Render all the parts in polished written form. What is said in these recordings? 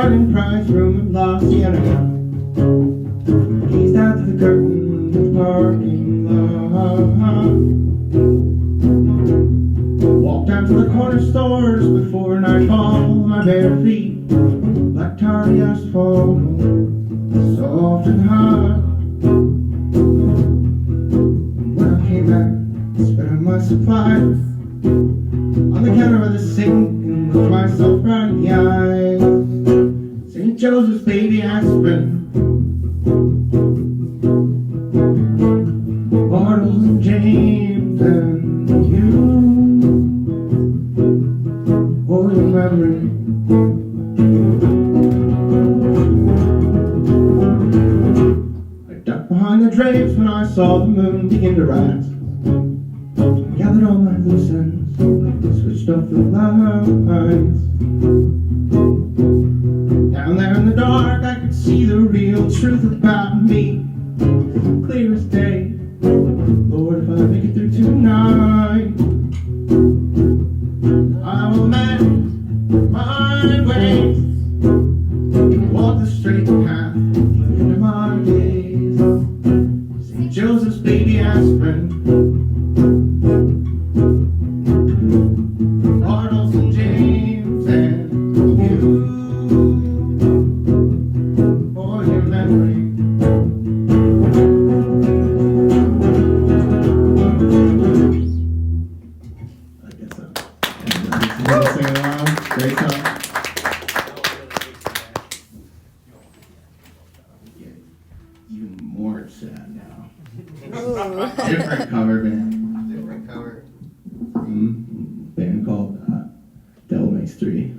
bargain price room at La Cienega. Gazed out through the curtain of the parking lot. Walked down to the corner stores before nightfall. My bare feet, like tarry asphalt, soft and hot. And when I came back, I spread out my supplies on the counter of the sink and looked myself right in the eyes. St. Joseph's baby aspirin, Bartles and James and you, oh your memory. I ducked behind the drapes when I saw the moon begin to rise. Gathered all my loose ends, switched off the lights. Down there in the dark I could see the real truth about me, clear as day. Lord, if I make it through tonight, I will mend my ways, walk the straight path into my days. St. Joseph's baby aspirin, Bartles and James and you, for your memory. I guess so. And, sing along. Great song. Get even more sad now. Different cover band. Different cover. Band called Devil Makes Three.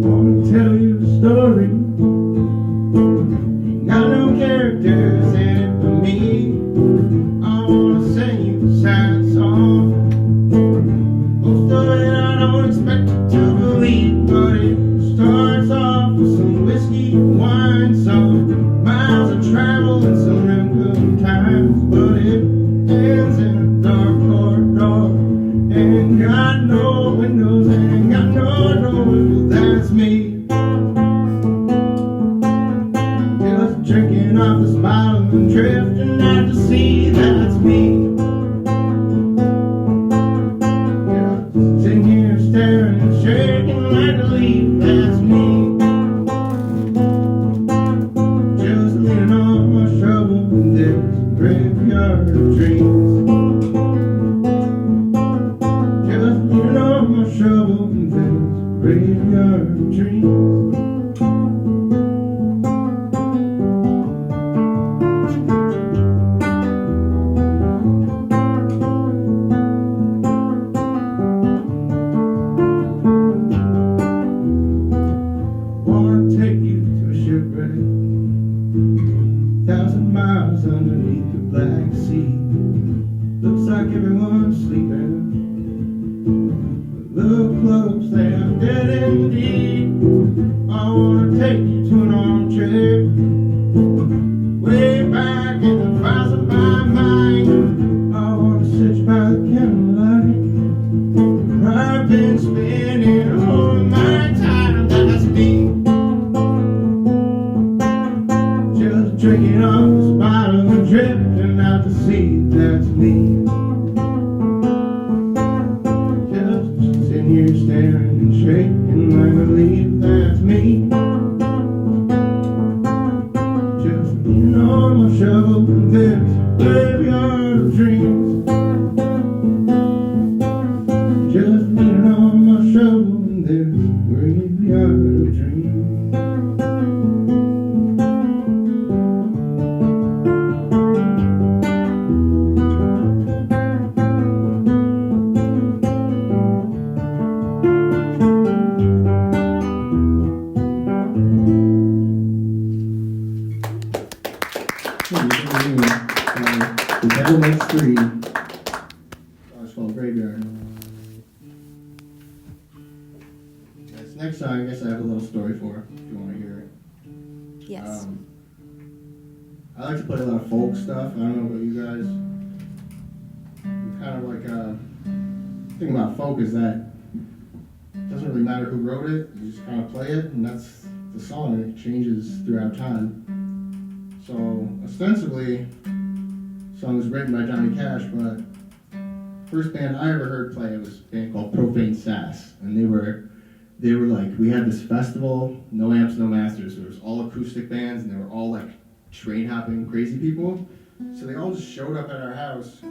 Wanna tell you a story. Ain't got no characters in it for me. I wanna sing you a sad song. Most of it I don't expect you to believe, but it starts off with some whiskey and wine, some miles of travel and some real good times. But it ends in a dark corridor, ain't got no windows, ain't got no doors. Well, that's me, just drinking off this bottle and drifting out to sea. That's me. Sitting here staring and shaking like a leaf, that's me. Just leaning on my shovel in this graveyard of dreams. Just leaning on my shovel in this graveyard of dreams. Take you to a shipwreck, 1,000 miles underneath the Black Sea. Looks like everyone's sleeping, but look close, they are dead indeed. I wanna take you to an armchair, way back in the files of my mind. I wanna sit you by the candlelight, where I've been spending all of my time. That's me. Drinking off this bottle and drifting out to sea, that's me. Just sitting here staring and shaking like a leaf, that's me. Just leaning on my shovel in this graveyard of dreams. Just leaning on my shovel in this graveyard of dreams. next song, I guess I have a little story for, if you want to hear it. Yes. I like to play a lot of folk stuff. I don't know about you guys. Kind of like the thing about folk is that it doesn't really matter who wrote it. You just kind of play it, and that's the song. And it changes throughout time. So ostensibly, the song was written by Johnny Cash, but first band I ever heard play it was a band called Profane Sass, and they were like, we had this festival, no amps, no masters. There was all acoustic bands, and they were all like train hopping crazy people. So they all just showed up at our house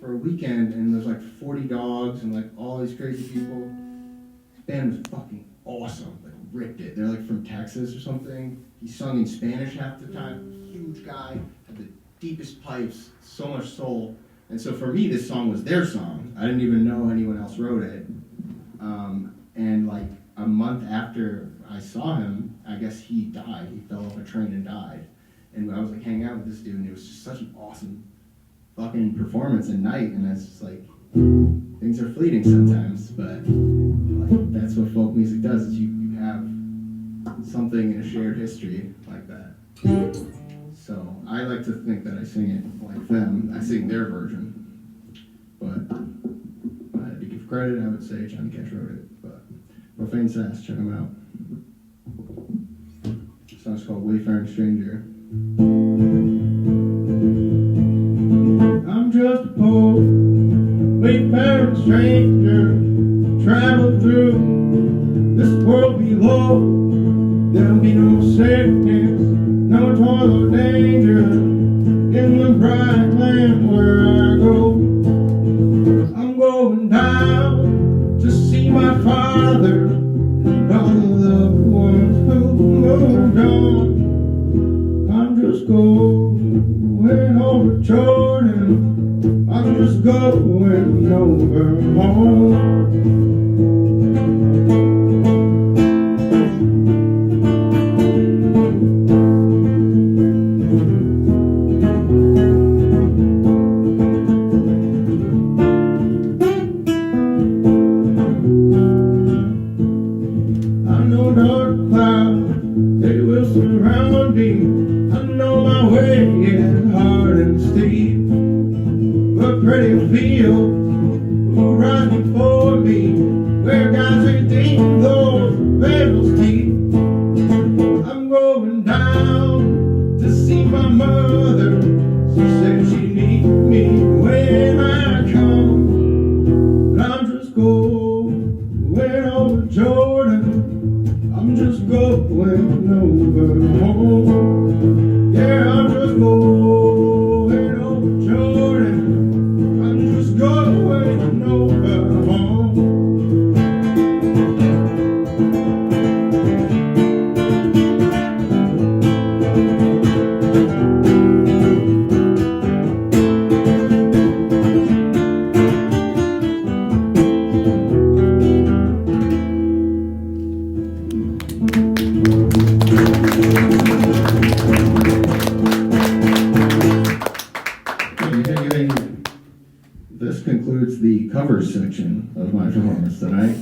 for a weekend, and there's like 40 dogs and like all these crazy people. This band was fucking awesome, like ripped it. They're like from Texas or something. He sung in Spanish half the time. Huge guy, had the deepest pipes, so much soul. And so for me, this song was their song. I didn't even know anyone else wrote it. And like a month after I saw him, I guess he died. He fell off a train and died. And I was like hanging out with this dude, and it was just such an awesome fucking performance and night. And that's just like, things are fleeting sometimes, but like that's what folk music does, is you have something in a shared history like that. So I like to think that I sing it like them. I sing their version. But to give credit, I would say Johnny Cash wrote it. But Profane Sass, check them out. The song's called Wayfaring Stranger. I'm just a poor wayfaring stranger, travel through this world below. There'll be no sickness, no toil or danger in the bright land where I go. I'm going down to see my father and all the loved ones who moved on. I'm just going over Jordan. I'm just going over home. I know dark clouds, they will surround me. I know my way is hard and steep, but pretty fields will rise before me, where God's redeemed those battles deep. I'm going down to see my mother. She said she needs me when I come, but I'm just going over Jordan. I'm just going over home. Yeah, I'm just going over Jordan. I'm just going over home. This concludes the covers section of my performance tonight.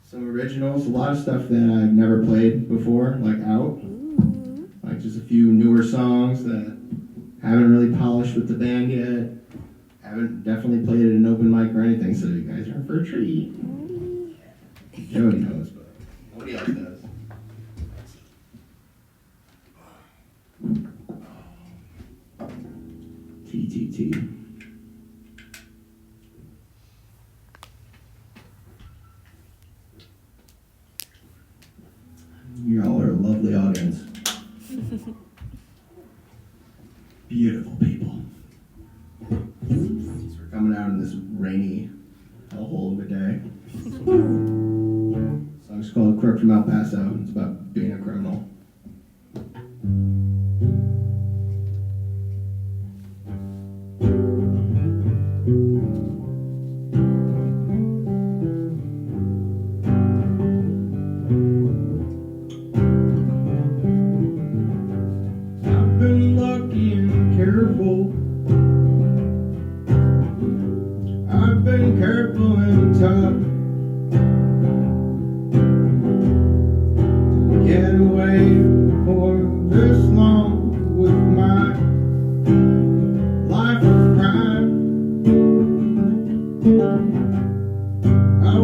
Some originals, a lot of stuff that I've never played before, like out. Like just a few newer songs that haven't really polished with the band yet. Haven't definitely played at an open mic or anything, so you guys are in for a treat. Jody knows, but nobody else does. TTT. You all are a lovely audience. Beautiful people. Thanks for coming out on this rainy hellhole of a day. The song's called Crook from El Paso. It's about being a criminal. I've been lucky and careful. I've been careful and tough.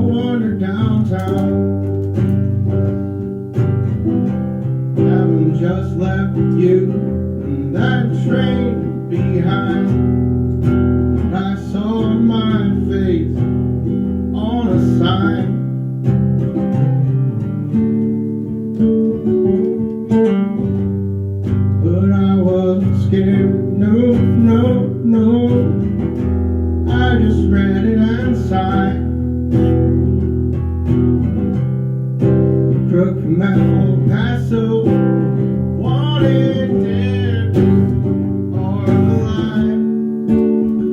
wander downtown, having just left you and that train behind. I saw my face on a sign. But I wasn't scared, no, no, no. I just read it and sighed. Crook from El Paso, wanted dead or alive,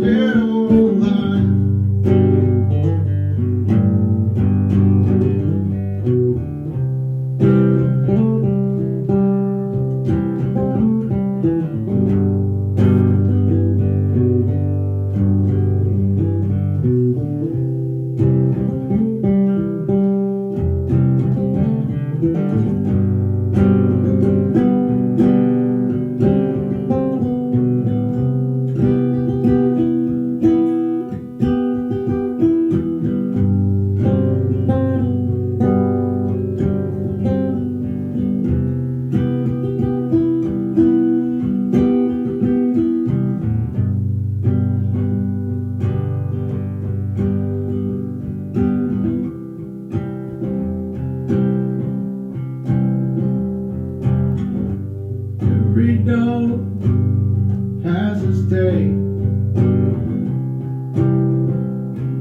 dead or alive. Every dog has its day.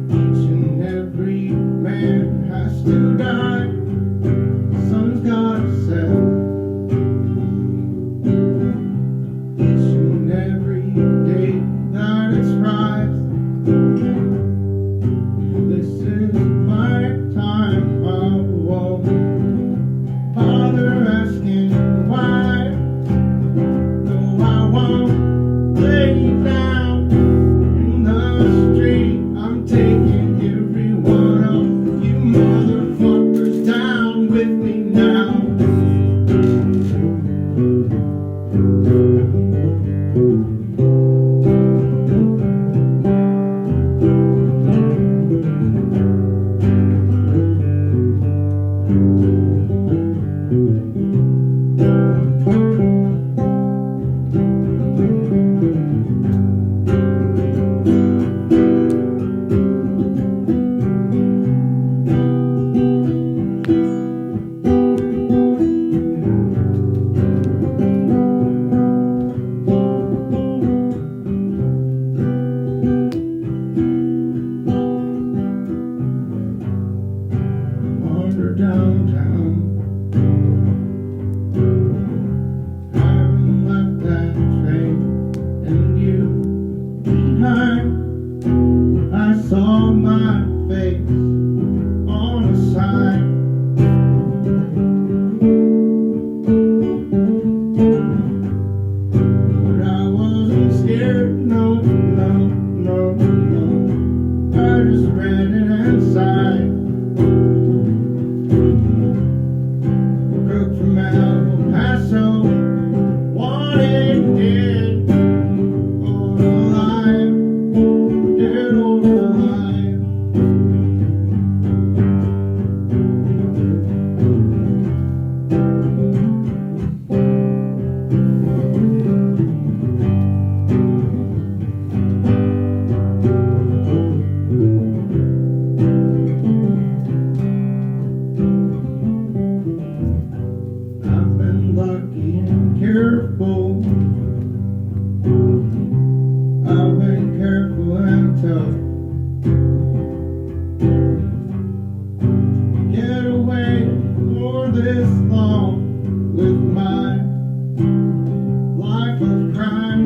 Each and every man has to die. Sun's gotta set. Each and every day that it's rise. This is my time. I won't bother asking why. Lay down in the street. I'm taking every one of you motherfuckers down with me now. Downtown, haven't left that train and you behind. I saw my face on a sign. But I wasn't scared, no, no, no, no. I just read it and sighed. From El Paso, wanted dead or alive, dead or alive. Lucky and careful. I've been careful and tough. Get away for this long with my life of crime.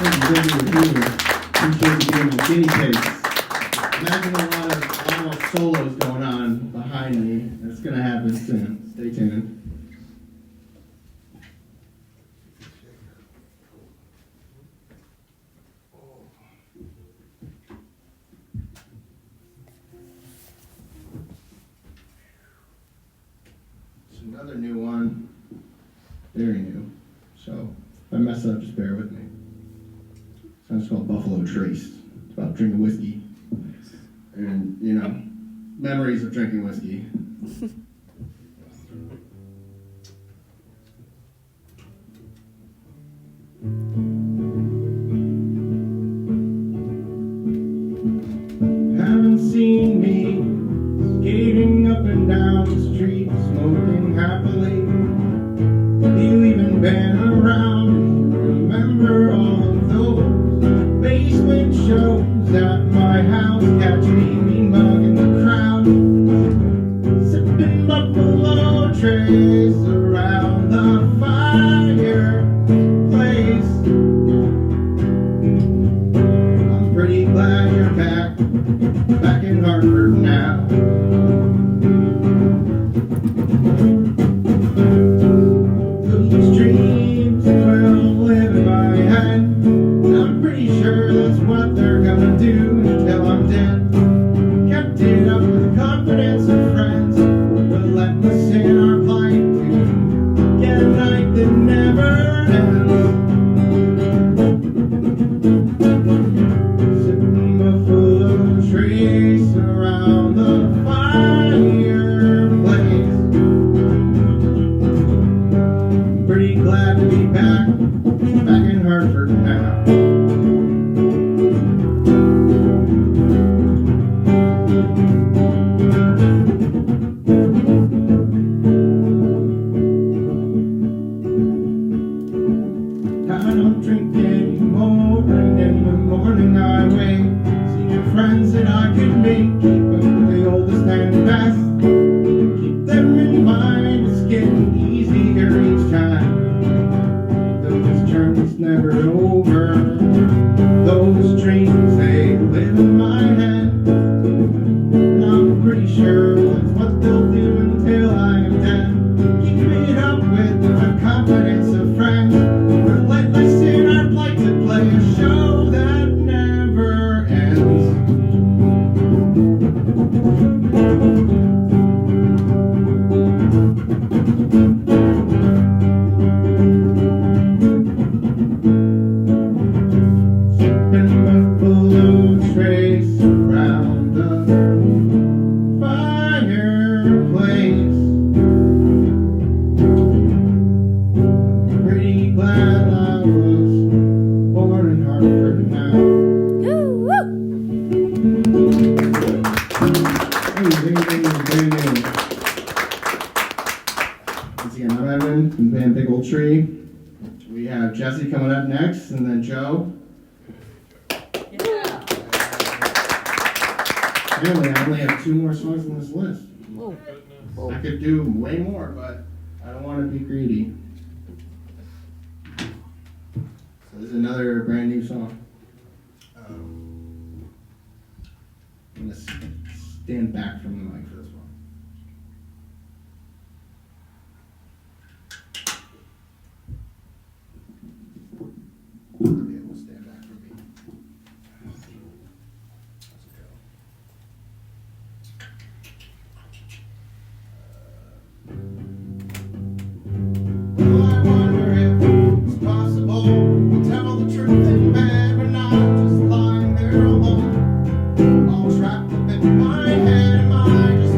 Thank you for being here. Appreciate you being the guinea pigs. Imagine a lot of solos going on behind me. That's going to happen soon. Stay tuned. It's another new one. Very new. So if I mess up, just bear with me. song is called Buffalo Trace. It's about drinking whiskey. And, you know, memories of drinking whiskey. Haven't seen me skating up and down the street, smoking happily. Have you even been around? Do you remember all of those basement shows at my house? Catch me mean mugging the crowd, sipping Buffalo Trace around the fireplace. I'm pretty glad you're back in Hartford now. Those dreams will live in my head, and I'm pretty sure that's what they're gonna do until I'm dead. Kept it up with the confidence of friends, relentless in our plight to get a night that never ends. Sipping Buffalo Trace around the fireplace. Pretty glad to be back in Hartford now. I don't drink anymore, and in the morning I wake, see new friends that I could make, keep them the oldest and best, keep them in mind. It's getting easier each time. Those journeys never over, those dreams, they live in my head, and I'm pretty sure that's what they'll do until I am dead. Keep it up with the confidence of friends, relentless in our plight to play a show that never ends. Sipping Buffalo Trace around the fireplace. Pretty glad I was born in Hartford now. Anything is brand new. Once again, I'm Evan from the band Big Old Tree. We have Jesse coming up next, and then Joe. Apparently, I only have 2 more songs on this list. I could do way more, but I don't want to be greedy. So this is another brand new song. I'm going to stand back from the mic for this one. Yeah, we'll stand back from me. Let's go. Well, I wonder if it's possible to tell the truth in bed, but not just lying there alone, all trapped up in my head. Am I just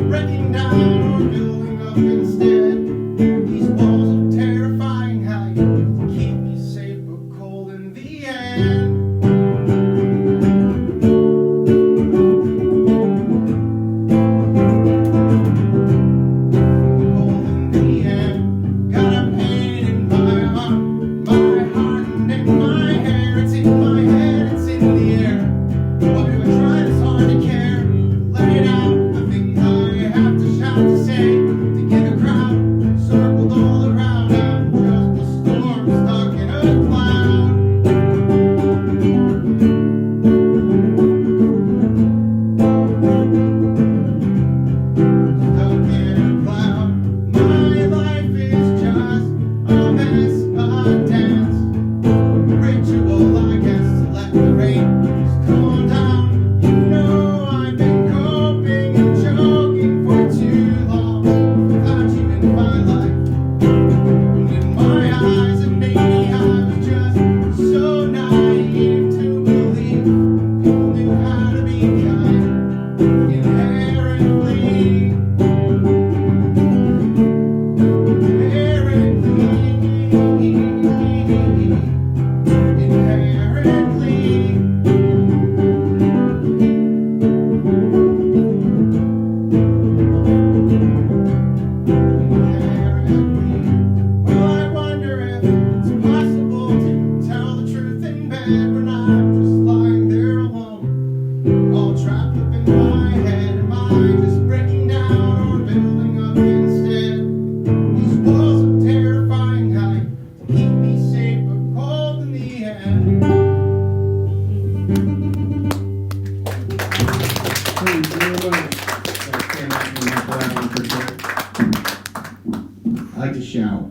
shout,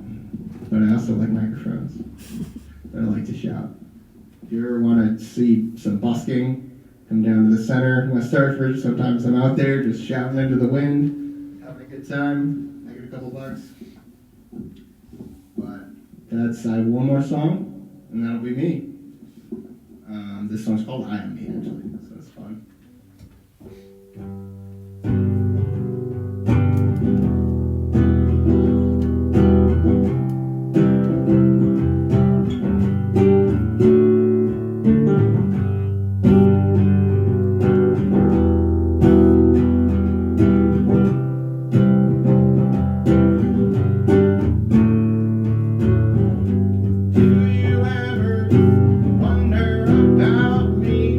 but I also like microphones. But I like to shout. If you ever want to see some busking, come down to the center, West Hartford. Sometimes I'm out there just shouting into the wind, having a good time. I get a couple bucks. But I have one more song, and that'll be me. This song's called I Am Me, actually, so it's fun. Do you ever wonder about me?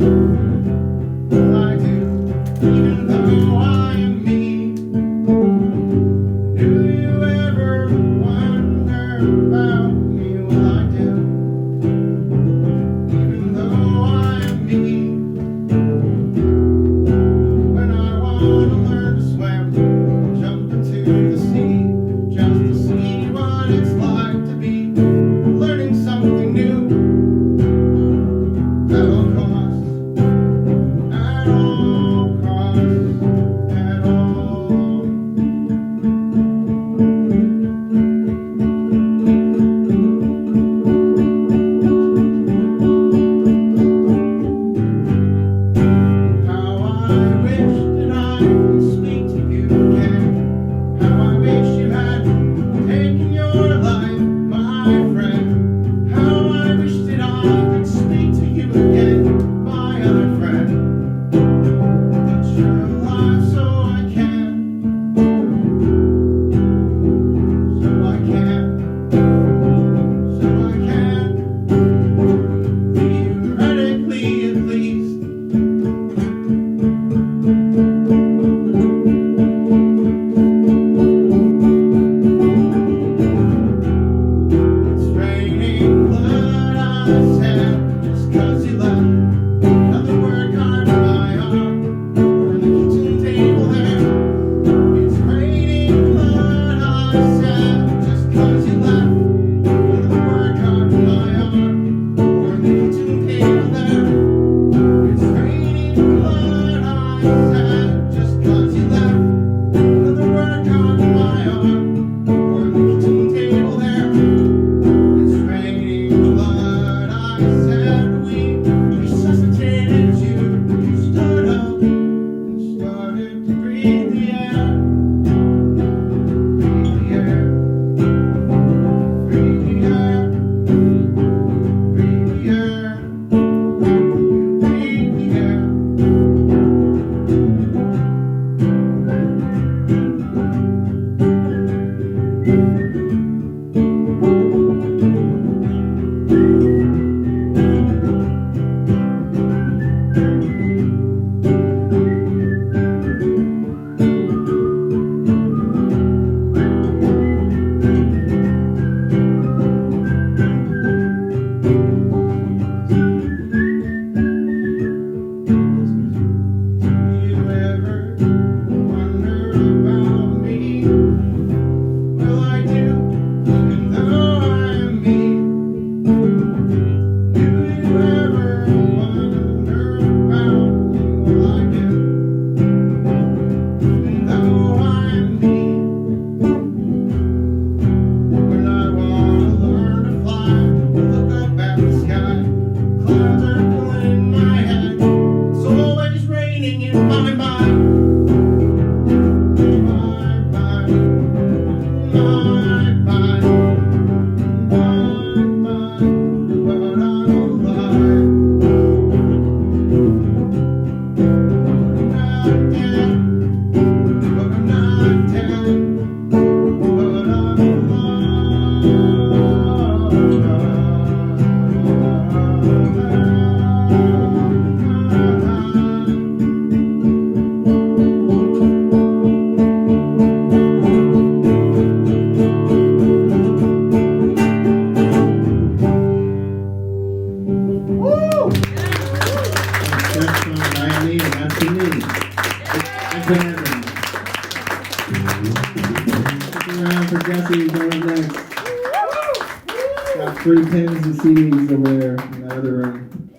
free pins and CDs over there in that other room.